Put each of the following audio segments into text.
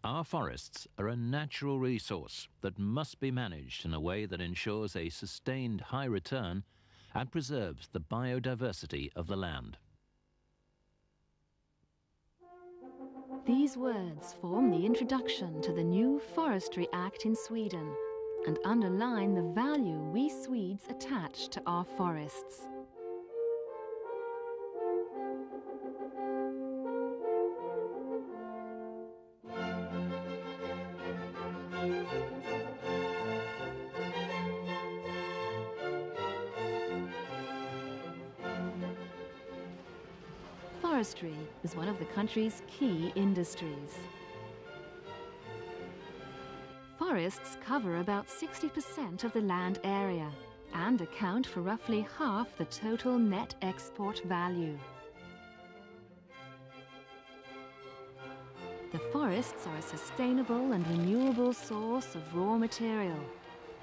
Our forests are a natural resource that must be managed in a way that ensures a sustained high return and preserves the biodiversity of the land. These words form the introduction to the new Forestry Act in Sweden and underline the value we Swedes attach to our forests. Forestry is one of the country's key industries. Forests cover about 60% of the land area and account for roughly half the total net export value. The forests are a sustainable and renewable source of raw material,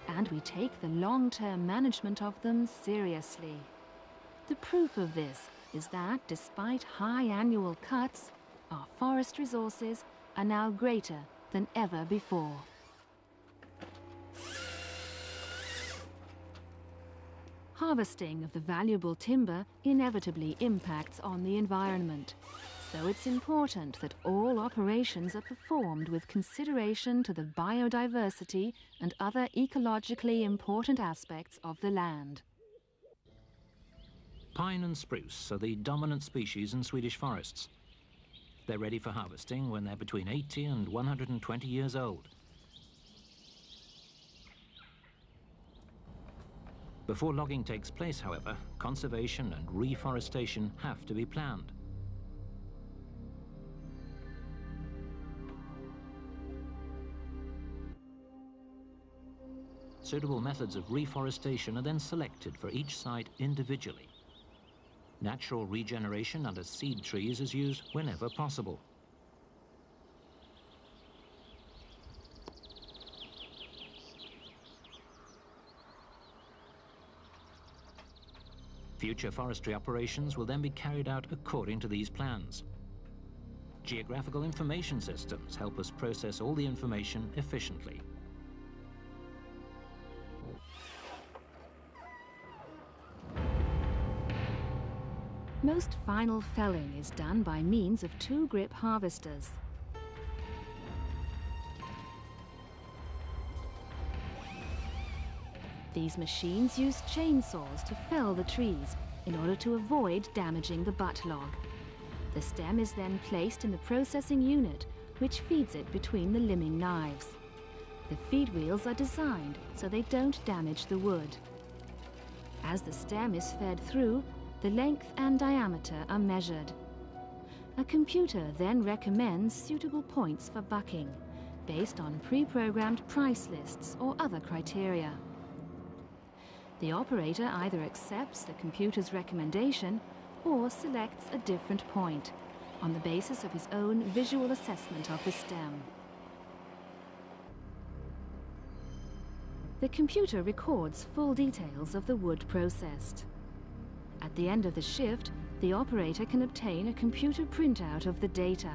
and we take the long-term management of them seriously. The proof of this is that, despite high annual cuts, our forest resources are now greater than ever before. Harvesting of the valuable timber inevitably impacts on the environment, so it's important that all operations are performed with consideration to the biodiversity and other ecologically important aspects of the land. Pine and spruce are the dominant species in Swedish forests. They're ready for harvesting when they're between 80 and 120 years old. Before logging takes place, however, conservation and reforestation have to be planned. Suitable methods of reforestation are then selected for each site individually. Natural regeneration under seed trees is used whenever possible. Future forestry operations will then be carried out according to these plans. Geographical information systems help us process all the information efficiently. Most final felling is done by means of two-grip harvesters. These machines use chainsaws to fell the trees in order to avoid damaging the butt log. The stem is then placed in the processing unit, which feeds it between the limbing knives. The feed wheels are designed so they don't damage the wood. As the stem is fed through, the length and diameter are measured. A computer then recommends suitable points for bucking, based on pre-programmed price lists or other criteria. The operator either accepts the computer's recommendation or selects a different point, on the basis of his own visual assessment of the stem. The computer records full details of the wood processed. At the end of the shift, the operator can obtain a computer printout of the data.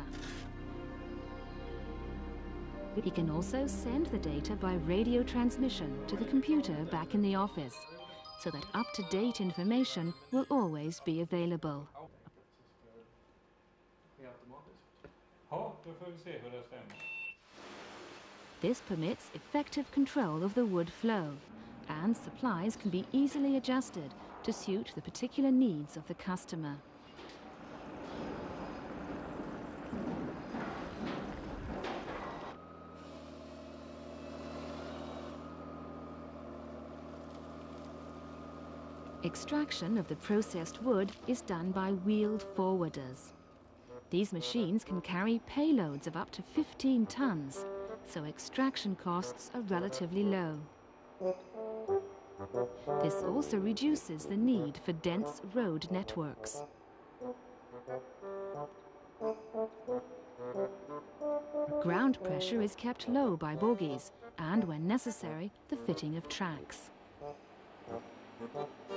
He can also send the data by radio transmission to the computer back in the office, so that up-to-date information will always be available. This permits effective control of the wood flow, and supplies can be easily adjusted to suit the particular needs of the customer. Extraction of the processed wood is done by wheeled forwarders. These machines can carry payloads of up to 15 tons, so extraction costs are relatively low. This also reduces the need for dense road networks. Ground pressure is kept low by bogies, and when necessary, the fitting of tracks.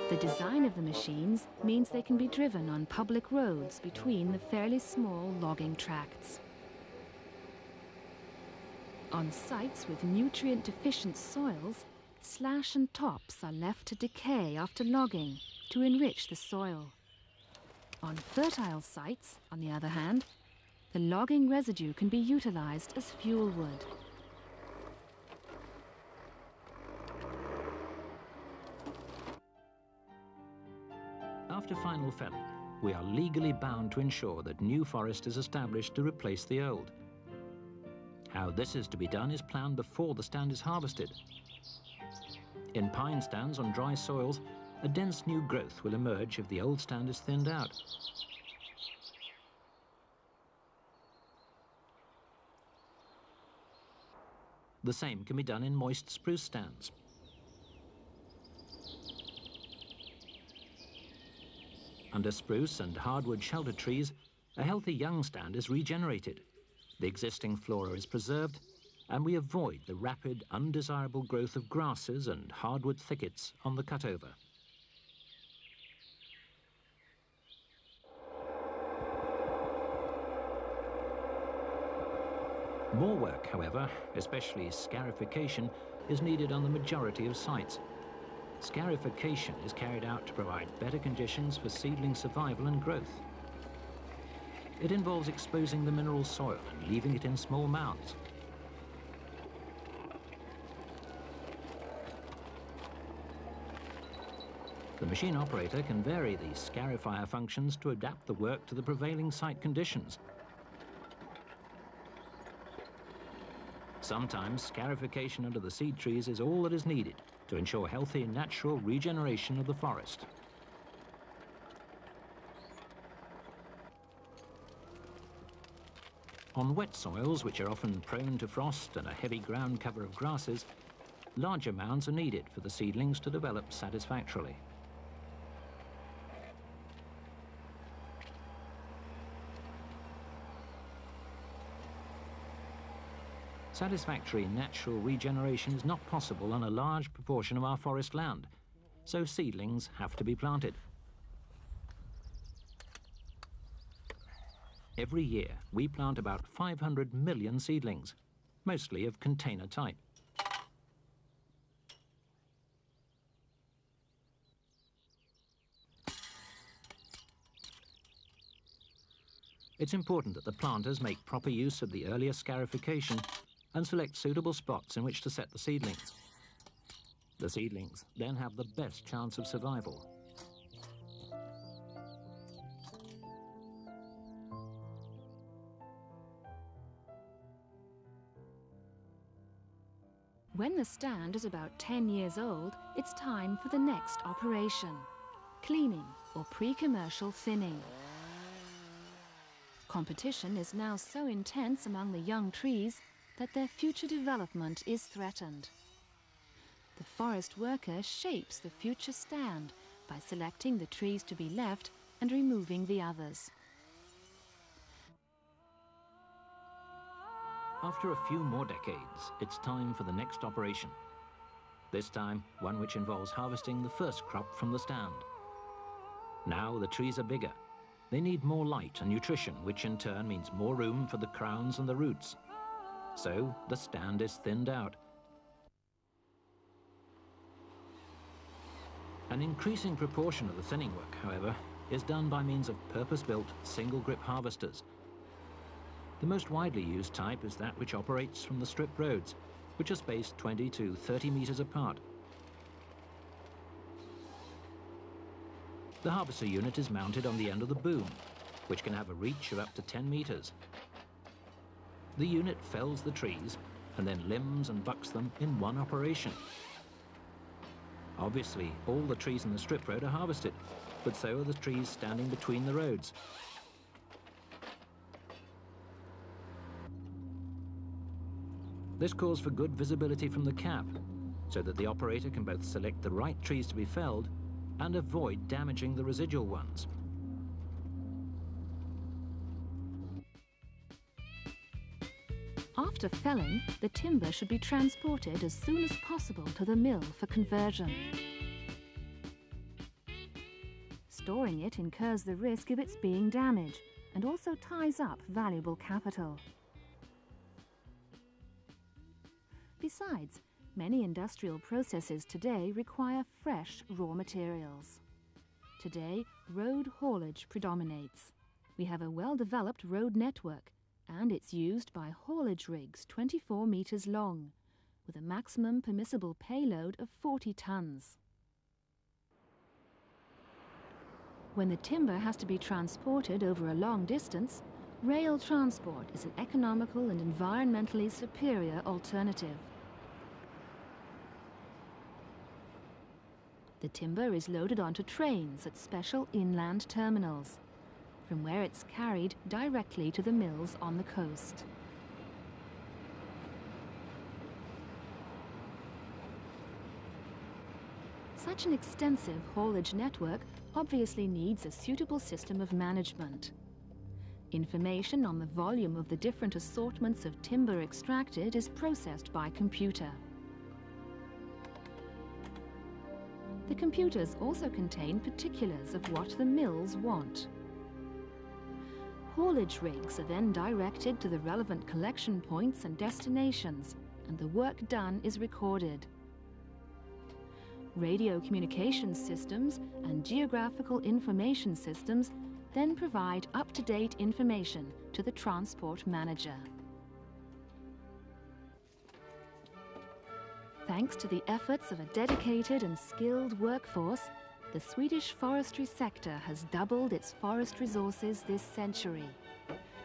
The design of the machines means they can be driven on public roads between the fairly small logging tracts. On sites with nutrient-deficient soils, slash and tops are left to decay after logging to enrich the soil. On fertile sites, on the other hand, the logging residue can be utilized as fuel wood. After final felling, we are legally bound to ensure that new forest is established to replace the old. How this is to be done is planned before the stand is harvested. In pine stands on dry soils, a dense new growth will emerge if the old stand is thinned out. The same can be done in moist spruce stands. Under spruce and hardwood shelter trees, a healthy young stand is regenerated. The existing flora is preserved, and we avoid the rapid, undesirable growth of grasses and hardwood thickets on the cutover. More work, however, especially scarification, is needed on the majority of sites. Scarification is carried out to provide better conditions for seedling survival and growth. It involves exposing the mineral soil and leaving it in small mounds. The machine operator can vary the scarifier functions to adapt the work to the prevailing site conditions. Sometimes scarification under the seed trees is all that is needed to ensure healthy, natural regeneration of the forest. On wet soils, which are often prone to frost and a heavy ground cover of grasses, larger mounds are needed for the seedlings to develop satisfactorily. Satisfactory natural regeneration is not possible on a large proportion of our forest land, so seedlings have to be planted. Every year, we plant about 500 million seedlings, mostly of container type. It's important that the planters make proper use of the earlier scarification and select suitable spots in which to set the seedlings. The seedlings then have the best chance of survival. When the stand is about 10 years old, it's time for the next operation: cleaning or pre-commercial thinning. Competition is now so intense among the young trees that their future development is threatened. The forest worker shapes the future stand by selecting the trees to be left and removing the others. After a few more decades, it's time for the next operation. This time, one which involves harvesting the first crop from the stand. Now the trees are bigger. They need more light and nutrition, which in turn means more room for the crowns and the roots. So the stand is thinned out. An increasing proportion of the thinning work, however, is done by means of purpose-built single-grip harvesters. The most widely used type is that which operates from the strip roads, which are spaced 20 to 30 meters apart. The harvester unit is mounted on the end of the boom, which can have a reach of up to 10 meters. The unit fells the trees and then limbs and bucks them in one operation. Obviously, all the trees in the strip road are harvested, but so are the trees standing between the roads. This calls for good visibility from the cab, so that the operator can both select the right trees to be felled and avoid damaging the residual ones. After felling, the timber should be transported as soon as possible to the mill for conversion. Storing it incurs the risk of its being damaged and also ties up valuable capital. Besides, many industrial processes today require fresh raw materials. Today, road haulage predominates. We have a well-developed road network, and it's used by haulage rigs 24 meters long, with a maximum permissible payload of 40 tons. When the timber has to be transported over a long distance, rail transport is an economical and environmentally superior alternative. The timber is loaded onto trains at special inland terminals, from where it's carried directly to the mills on the coast. Such an extensive haulage network obviously needs a suitable system of management. Information on the volume of the different assortments of timber extracted is processed by computer. The computers also contain particulars of what the mills want. Haulage rigs are then directed to the relevant collection points and destinations, and the work done is recorded. Radio communication systems and geographical information systems then provide up-to-date information to the transport manager. Thanks to the efforts of a dedicated and skilled workforce, the Swedish forestry sector has doubled its forest resources this century,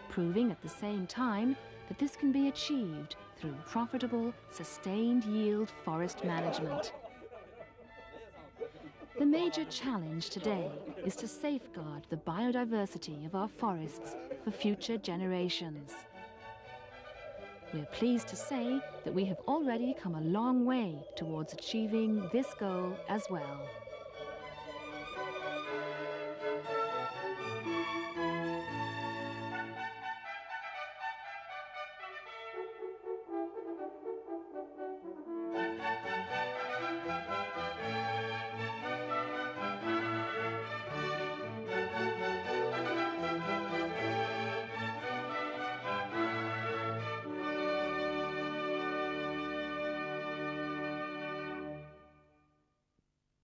proving at the same time that this can be achieved through profitable, sustained yield forest management. The major challenge today is to safeguard the biodiversity of our forests for future generations. We're pleased to say that we have already come a long way towards achieving this goal as well.